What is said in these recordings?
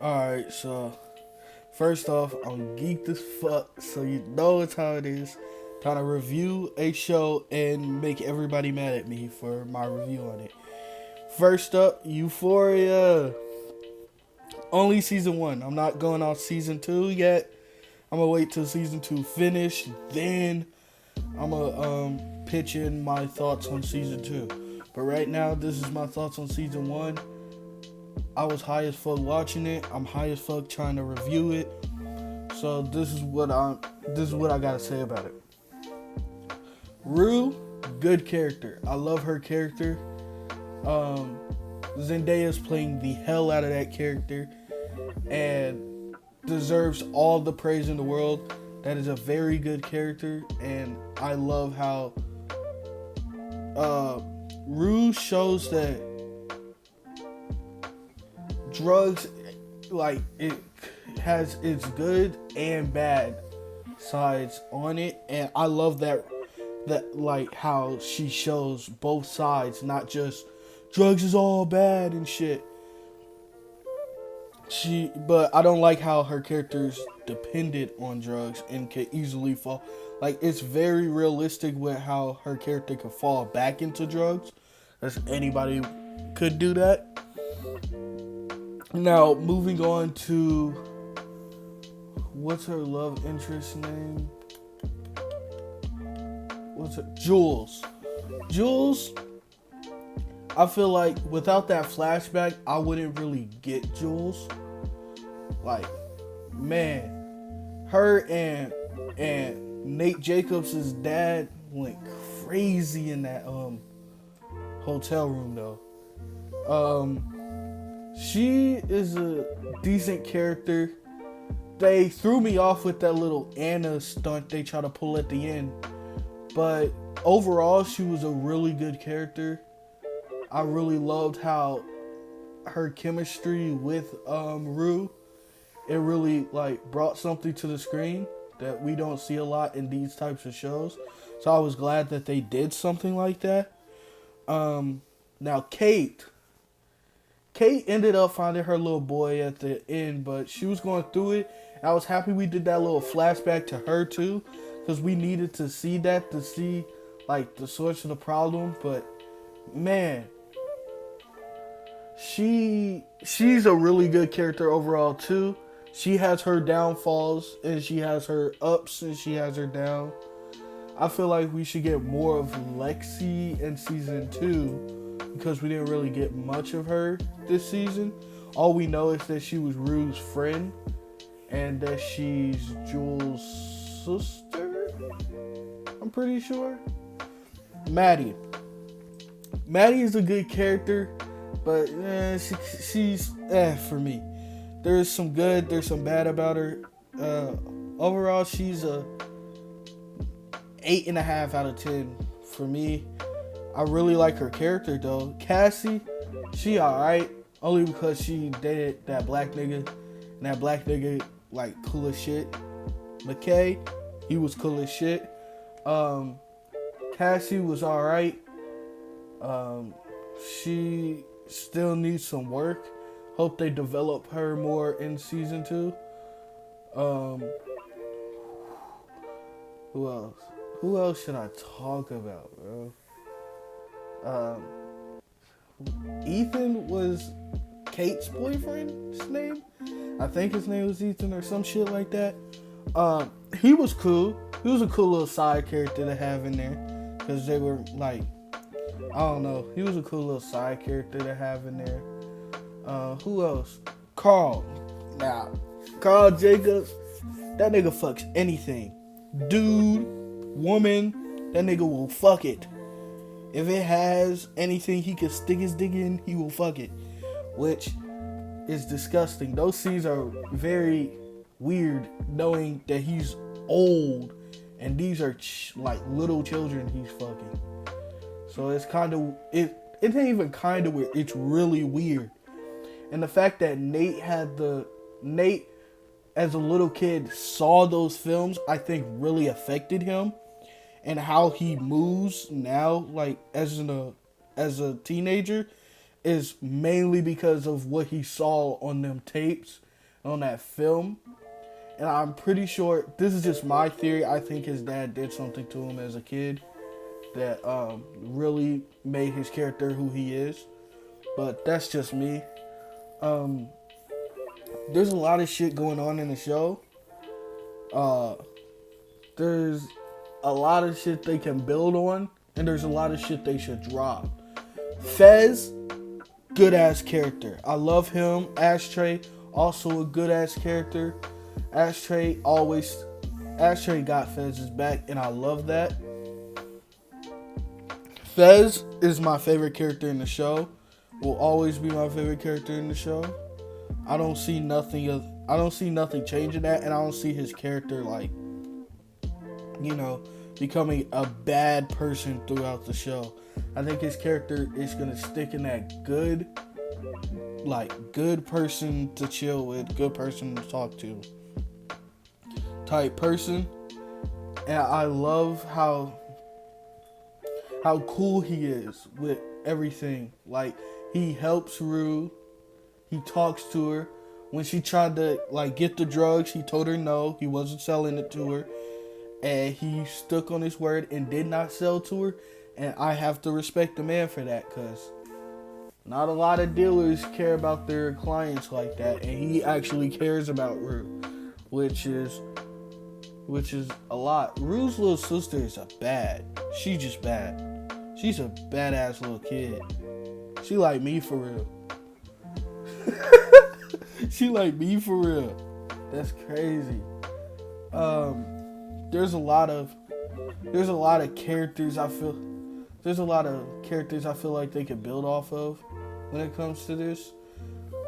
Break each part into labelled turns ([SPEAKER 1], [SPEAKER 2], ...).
[SPEAKER 1] Alright, so first off, I'm geeked as fuck, so you know it's how it is. Trying to review a show and make everybody mad at me for my review on it. First up, Euphoria. Only season one. I'm not going off season two yet. I'm gonna wait till season two finish, then I'm gonna pitch in my thoughts on season two. But right now, this is my thoughts on season one. I was high as fuck watching it. I'm high as fuck trying to review it. So this is what I gotta say about it. Rue, good character. I love her character. Zendaya's playing the hell out of that character and deserves all the praise in the world. That is a very good character, and I love how Rue shows that drugs, like, it has its good and bad sides on it, and I love that like how she shows both sides, not just drugs is all bad and shit. But I don't like how her character's dependent on drugs and can easily fall. Like, it's very realistic with how her character could fall back into drugs, as anybody could do that. Now, moving on to what's her love interest name? Jules. Jules, I feel like without that flashback, I wouldn't really get Jules. Like, man, her and Nate Jacobs' dad went crazy in that hotel room though. She is a decent character. They threw me off with that little Anna stunt they try to pull at the end. But overall, she was a really good character. I really loved how her chemistry with Rue, it really like brought something to the screen that we don't see a lot in these types of shows. So I was glad that they did something like that. Now Kate ended up finding her little boy at the end, but she was going through it. I was happy we did that little flashback to her too, because we needed to see that to see like the source of the problem. But man, she's a really good character overall too. She has her downfalls and she has her ups and she has her down. I feel like we should get more of Lexi in season 2 because we didn't really get much of her this season. All we know is that she was Rue's friend and that she's Jules' sister, I'm pretty sure. Maddie is a good character, but she's for me. There's some good, there's some bad about her. Overall, she's a 8.5 out of 10 for me. I really like her character though. Cassie, she alright, only because she dated that black nigga, and that black nigga like cool as shit. McKay, he was cool as shit. Cassie was alright. She still needs some work. Hope they develop her more in season 2. Who else? Who else should I talk about, bro? Ethan was Kate's boyfriend's name. I think his name was Ethan or some shit like that. He was cool. He was a cool little side character to have in there, because they were like, I don't know. He was a cool little side character to have in there. Who else? Carl. Now, Carl Jacobs, that nigga fucks anything. Dude, woman, that nigga will fuck it. If it has anything he can stick his dick in, he will fuck it. Which is disgusting. Those scenes are very weird, knowing that he's old and these are like little children he's fucking. So it's kind of, it ain't even kind of weird. It's really weird. And the fact that Nate as a little kid saw those films, I think really affected him, and how he moves now, like as a teenager, is mainly because of what he saw on them tapes on that film. And I'm pretty sure, this is just my theory, I think his dad did something to him as a kid that really made his character who he is. But that's just me. There's a lot of shit going on in the show. There's a lot of shit they can build on, and there's a lot of shit they should drop. Fez, good ass character. I love him. Ashtray, also a good ass character. Ashtray got Fez's back, and I love that. Fez is my favorite character in the show. Will always be my favorite character in the show. I don't see nothing changing that, and I don't see his character becoming a bad person throughout the show. I think his character is gonna stick in that good person to chill with, good person to talk to type person. And I love how cool he is with everything. Like, he helps Rue. He talks to her. When she tried to get the drugs, he told her no, he wasn't selling it to her. And he stuck on his word and did not sell to her. And I have to respect the man for that, because not a lot of dealers care about their clients like that. And he actually cares about Rue, which is a lot. Rue's little sister is she's just bad. She's a badass little kid. She like me for real. She like me for real. That's crazy. There's a lot of characters I feel like they could build off of when it comes to this.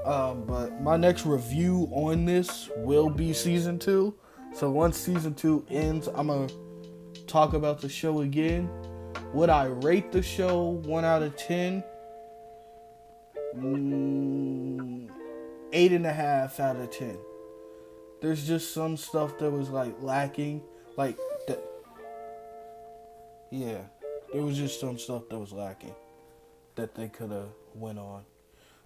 [SPEAKER 1] But my next review on this will be season 2. So once season 2 ends, I'm gonna talk about the show again. Would I rate the show 1 out of 10? 8.5 out of 10. There's just some stuff that was lacking. There was just some stuff that was lacking that they could have went on.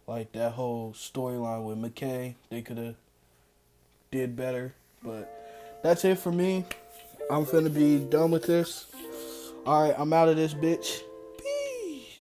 [SPEAKER 1] Like that whole storyline with McKay, they could have did better. But that's it for me. I'm finna be done with this. Alright, I'm out of this bitch.